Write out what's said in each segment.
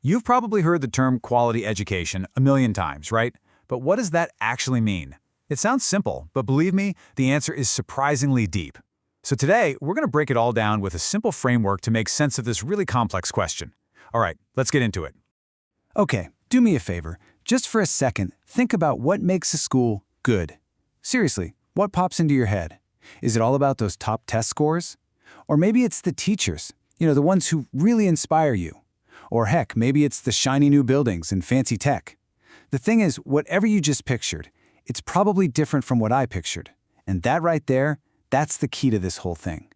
You've probably heard the term quality education a million times, right? But what does that actually mean? It sounds simple, but believe me, the answer is surprisingly deep. So today, we're going to break it all down with a simple framework to make sense of this really complex question. All right, let's get into it. Okay, do me a favor. Just for a second, think about what makes a school good. Seriously, what pops into your head? Is it all about those top test scores? Or maybe it's the teachers, the ones who really inspire you. Or heck, maybe it's the shiny new buildings and fancy tech. The thing is, whatever you just pictured, it's probably different from what I pictured. And that right there, that's the key to this whole thing.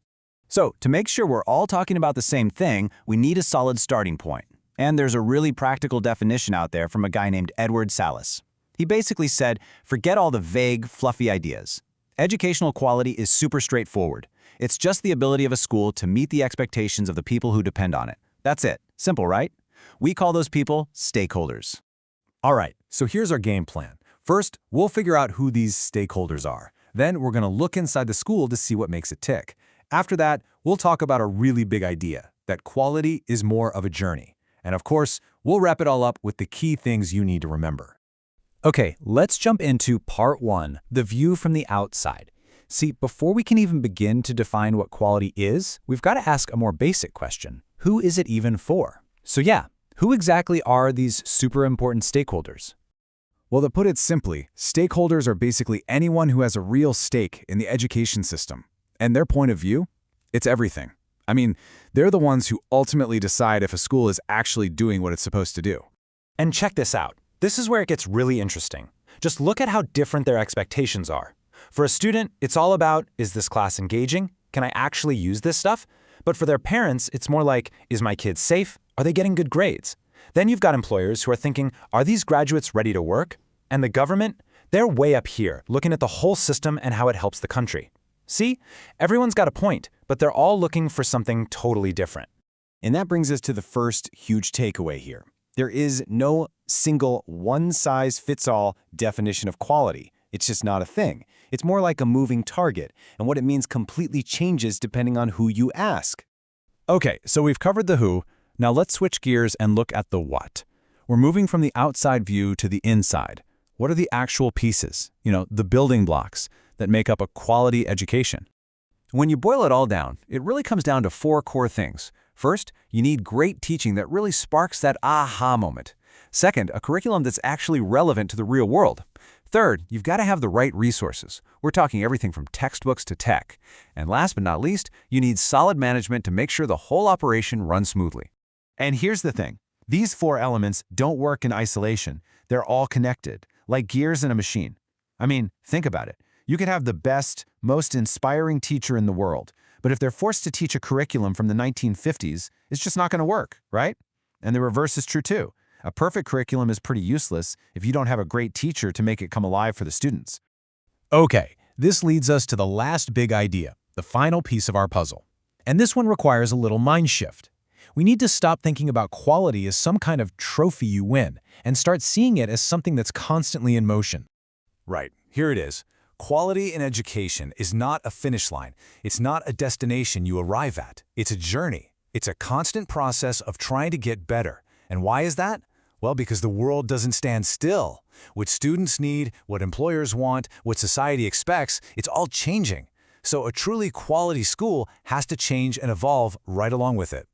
So, to make sure we're all talking about the same thing, we need a solid starting point. And there's a really practical definition out there from a guy named Edward Salas. He basically said, forget all the vague, fluffy ideas. Educational quality is super straightforward. It's just the ability of a school to meet the expectations of the people who depend on it. That's it. Simple, right? We call those people stakeholders. All right, so here's our game plan. First, we'll figure out who these stakeholders are. Then we're going to look inside the school to see what makes it tick. After that, we'll talk about a really big idea, that quality is more of a journey. And of course, we'll wrap it all up with the key things you need to remember. Okay, let's jump into part 1, the view from the outside. See, before we can even begin to define what quality is, we've got to ask a more basic question. Who is it even for? So yeah, who exactly are these super important stakeholders? Well, to put it simply, stakeholders are basically anyone who has a real stake in the education system. And their point of view? It's everything. I mean, they're the ones who ultimately decide if a school is actually doing what it's supposed to do. And check this out. This is where it gets really interesting. Just look at how different their expectations are. For a student, it's all about, is this class engaging? Can I actually use this stuff? But for their parents, it's more like, is my kid safe? Are they getting good grades? Then you've got employers who are thinking, are these graduates ready to work? And the government? They're way up here, looking at the whole system and how it helps the country. See? Everyone's got a point, but they're all looking for something totally different. And that brings us to the first huge takeaway here. There is no single one-size-fits-all definition of quality. It's just not a thing. It's more like a moving target, and what it means completely changes depending on who you ask. Okay, so we've covered the who. Now let's switch gears and look at the what. We're moving from the outside view to the inside. What are the actual pieces, the building blocks that make up a quality education? When you boil it all down, it really comes down to 4 core things. First, you need great teaching that really sparks that aha moment. Second, a curriculum that's actually relevant to the real world. Third, you've got to have the right resources. We're talking everything from textbooks to tech. And last but not least, you need solid management to make sure the whole operation runs smoothly. And here's the thing. These 4 elements don't work in isolation. They're all connected, like gears in a machine. I mean, think about it. You could have the best, most inspiring teacher in the world, but if they're forced to teach a curriculum from the 1950s, it's just not going to work, right? And the reverse is true too. A perfect curriculum is pretty useless if you don't have a great teacher to make it come alive for the students. Okay, this leads us to the last big idea, the final piece of our puzzle. And this one requires a little mind shift. We need to stop thinking about quality as some kind of trophy you win and start seeing it as something that's constantly in motion. Right, here it is. Quality in education is not a finish line. It's not a destination you arrive at. It's a journey. It's a constant process of trying to get better. And why is that? Well, because the world doesn't stand still. What students need, what employers want, what society expects, it's all changing. So a truly quality school has to change and evolve right along with it.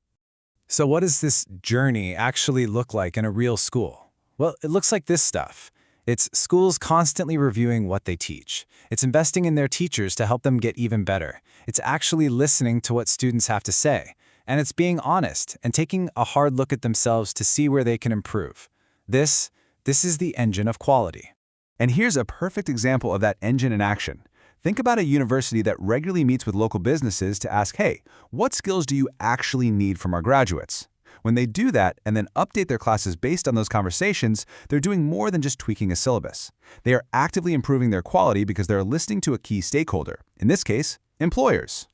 So what does this journey actually look like in a real school? Well, it looks like this stuff. It's schools constantly reviewing what they teach. It's investing in their teachers to help them get even better. It's actually listening to what students have to say. And it's being honest and taking a hard look at themselves to see where they can improve. This is the engine of quality. And here's a perfect example of that engine in action. Think about a university that regularly meets with local businesses to ask, hey, what skills do you actually need from our graduates? When they do that and then update their classes based on those conversations, they're doing more than just tweaking a syllabus. They are actively improving their quality because they're listening to a key stakeholder, in this case, employers.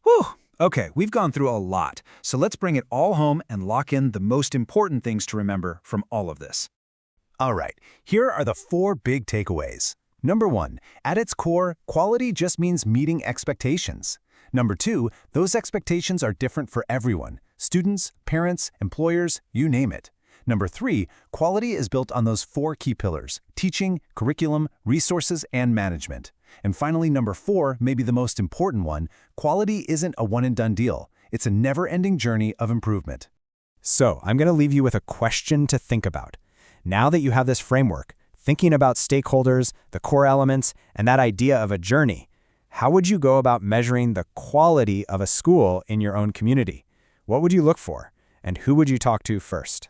Whew! Okay, we've gone through a lot, so let's bring it all home and lock in the most important things to remember from all of this. All right, here are the 4 big takeaways. Number 1, at its core, quality just means meeting expectations. Number 2, those expectations are different for everyone. Students, parents, employers, you name it. Number 3, quality is built on those 4 key pillars: teaching, curriculum, resources, and management. And finally, number 4, maybe the most important one, quality isn't a one-and-done deal. It's a never-ending journey of improvement. So, I'm going to leave you with a question to think about. Now that you have this framework, thinking about stakeholders, the core elements, and that idea of a journey, how would you go about measuring the quality of a school in your own community? What would you look for? And who would you talk to first?